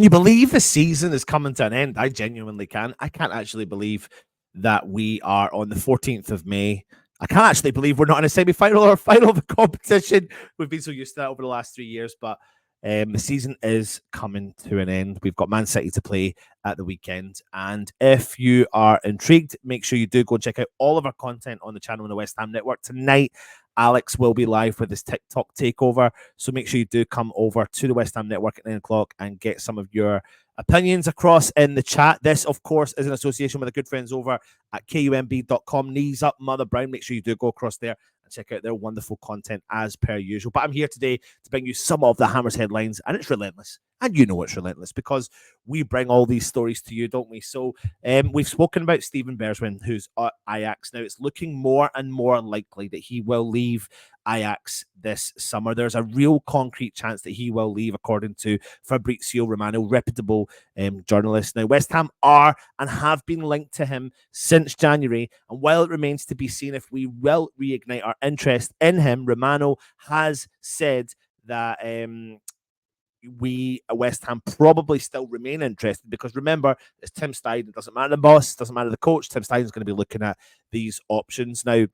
you believe the season is coming to an end? I genuinely can. I can't actually believe that we are on the 14th of May. I can't actually believe we're not in a semi-final or a final of a competition. We've been so used to that over the last 3 years, but the season is coming to an end. We've got Man City to play at the weekend. And if you are intrigued, make sure you do go and check out all of our content on the channel on the West Ham Network. Tonight, Alex will be live with his TikTok takeover. So make sure you do come over to the West Ham Network at 9 o'clock and get some of your opinions across in the chat. This, of course, is an association with the good friends over at kumb.com. Knees up, Mother Brown. Make sure you do go across there and check out their wonderful content as per usual. But I'm here today to bring you some of the Hammers headlines, and it's relentless. And you know it's relentless because we bring all these stories to you, don't we? So we've spoken about Steven Bergwijn, who's at Ajax. Now, it's looking more and more likely that he will leave Ajax this summer. There's a real concrete chance that he will leave, according to Fabrizio Romano, reputable journalist. Now, West Ham are and have been linked to him since January, and while it remains to be seen if we will reignite our interest in him, Romano has said that we at West Ham probably still remain interested, because remember, it's Tim Steidten. It doesn't matter the boss, it doesn't matter the coach. Tim Steiden's going to be looking at these options. Now,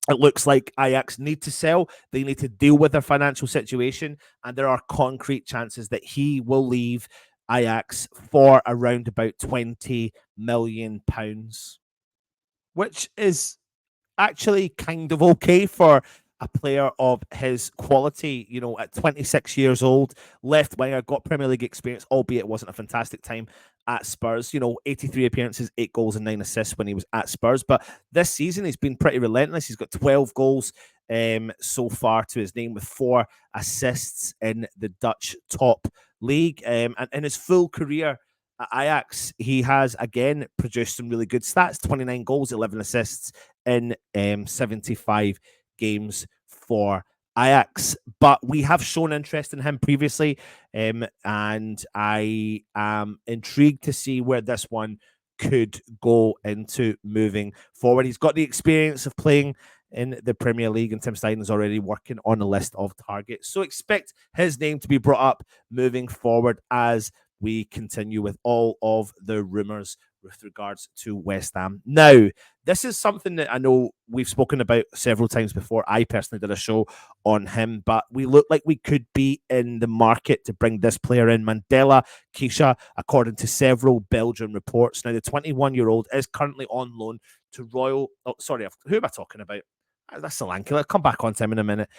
it looks like Ajax need to sell. They need to deal with their financial situation, and there are concrete chances that he will leave Ajax for around about £20 million, which is actually kind of okay for a player of his quality. You know, at 26 years old, left winger, got Premier League experience, albeit it wasn't a fantastic time at Spurs. You know, 83 appearances, 8 goals and 9 assists when he was at Spurs. But this season, he's been pretty relentless. He's got 12 goals so far to his name, with 4 assists in the Dutch top league. And in his full career at Ajax, he has again produced some really good stats: 29 goals, 11 assists in 75 games for Ajax. But we have shown interest in him previously, and I am intrigued to see where this one could go into moving forward. He's got the experience of playing in the Premier League, and Tim Steidten is already working on a list of targets. So expect his name to be brought up moving forward as we continue with all of the rumours with regards to West Ham. Now, this is something that I know we've spoken about several times before. I personally did a show on him, but we look like we could be in the market to bring this player in. Mandela Keita, according to several Belgian reports. Now, the 21-year-old is currently on loan to Royal... Oh, sorry, who am I talking about? That's Solanke. I'll come back on to him in a minute.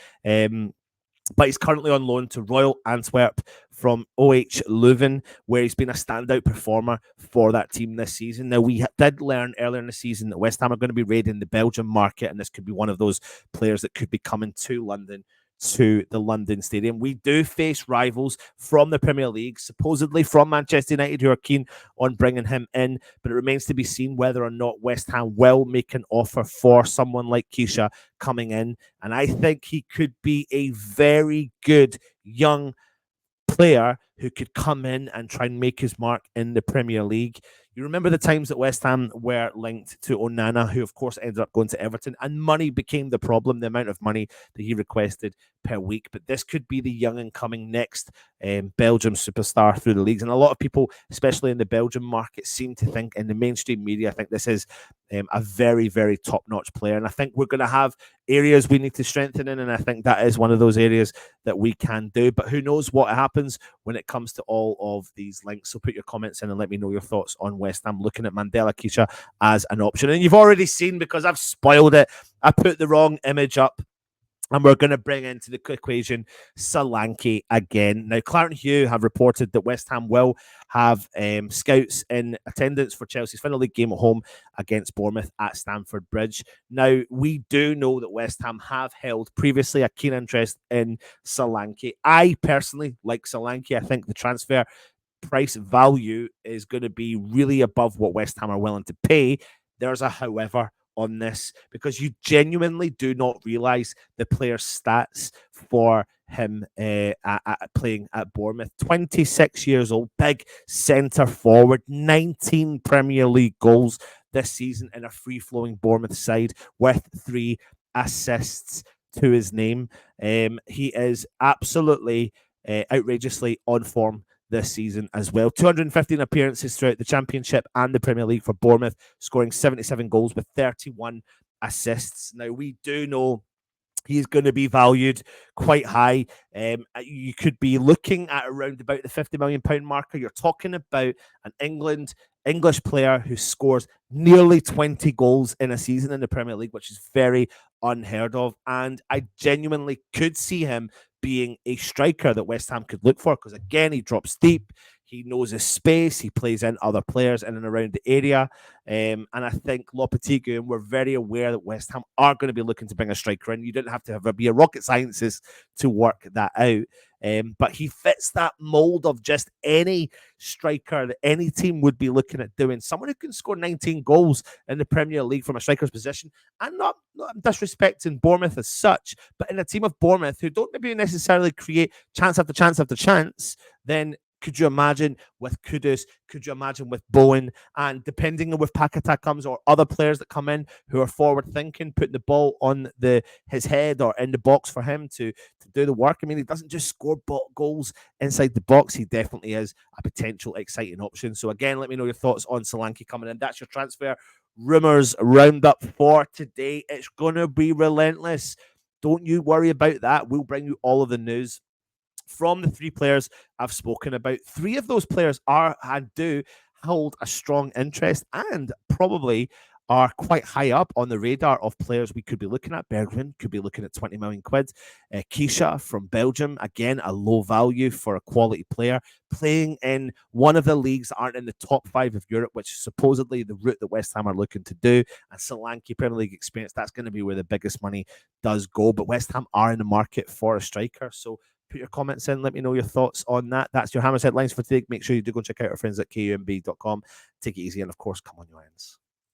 But he's currently on loan to Royal Antwerp from OH Leuven, where he's been a standout performer for that team this season. Now, we did learn earlier in the season that West Ham are going to be raiding the Belgian market, and this could be one of those players that could be coming to London, to the London Stadium. We do face rivals from the Premier League, supposedly from Manchester United, who are keen on bringing him in, but it remains to be seen whether or not West Ham will make an offer for someone like Keita coming in. And I think he could be a very good young player who could come in and try and make his mark in the Premier League. You remember the times that West Ham were linked to Onana, who of course ended up going to Everton, and money became the problem, the amount of money that he requested per week. But this could be the young and coming next Belgium superstar through the leagues. And a lot of people, especially in the Belgian market, seem to think, in the mainstream media, I think this is a very, very top-notch player. And I think we're going to have areas we need to strengthen in, and I think that is one of those areas that we can do. But who knows what happens when it comes to all of these links. So put your comments in and let me know your thoughts on West Ham looking at Mandela Keita as an option. And you've already seen, because I've spoiled it, I put the wrong image up. And we're going to bring into the equation Solanke again. Now, Clarence Hugh have reported that West Ham will have scouts in attendance for Chelsea's final league game at home against Bournemouth at Stamford Bridge. Now, we do know that West Ham have held previously a keen interest in Solanke. I personally like Solanke. I think the transfer price value is going to be really above what West Ham are willing to pay. There's a however on this, because you genuinely do not realize the player's stats for him playing at Bournemouth. 26 years old, big centre forward, 19 Premier League goals this season in a free-flowing Bournemouth side with 3 assists to his name. He is absolutely outrageously on form this season as well. 215 appearances throughout the Championship and the Premier League for Bournemouth, scoring 77 goals with 31 assists. Now, we do know he's going to be valued quite high. You could be looking at around about the £50 million marker. You're talking about an English player who scores nearly 20 goals in a season in the Premier League, which is very unheard of. And I genuinely could see him being a striker that West Ham could look for, because again, he drops deep. He knows his space. He plays in other players in and around the area. And I think Lopetegui, and we're very aware that West Ham are going to be looking to bring a striker in. You didn't have to be a rocket scientist to work that out. But he fits that mold of just any striker that any team would be looking at doing. Someone who can score 19 goals in the Premier League from a striker's position. And not disrespecting Bournemouth as such, but in a team of Bournemouth who don't maybe necessarily create chance after chance after chance, then could you imagine with Kudus? Could you imagine with Bowen? And depending on if Paquetá comes or other players that come in who are forward thinking, putting the ball on his head or in the box for him to do the work. I mean, he doesn't just score goals inside the box. He definitely is a potential exciting option. So again, let me know your thoughts on Solanke coming in. That's your transfer rumours roundup for today. It's going to be relentless. Don't you worry about that. We'll bring you all of the news from the three players I've spoken about. Three of those players are and do hold a strong interest and probably are quite high up on the radar of players we could be looking at. Bergwijn could be looking at 20 million quid. Keita from Belgium, again, a low value for a quality player, playing in one of the leagues that aren't in the top 5 of Europe, which is supposedly the route that West Ham are looking to do. And Solanke, Premier League experience, that's going to be where the biggest money does go. But West Ham are in the market for a striker. So put your comments in. Let me know your thoughts on that. That's your Hammers headlines for today. Make sure you do go check out our friends at kumb.com. Take it easy. And of course, come on, your ends.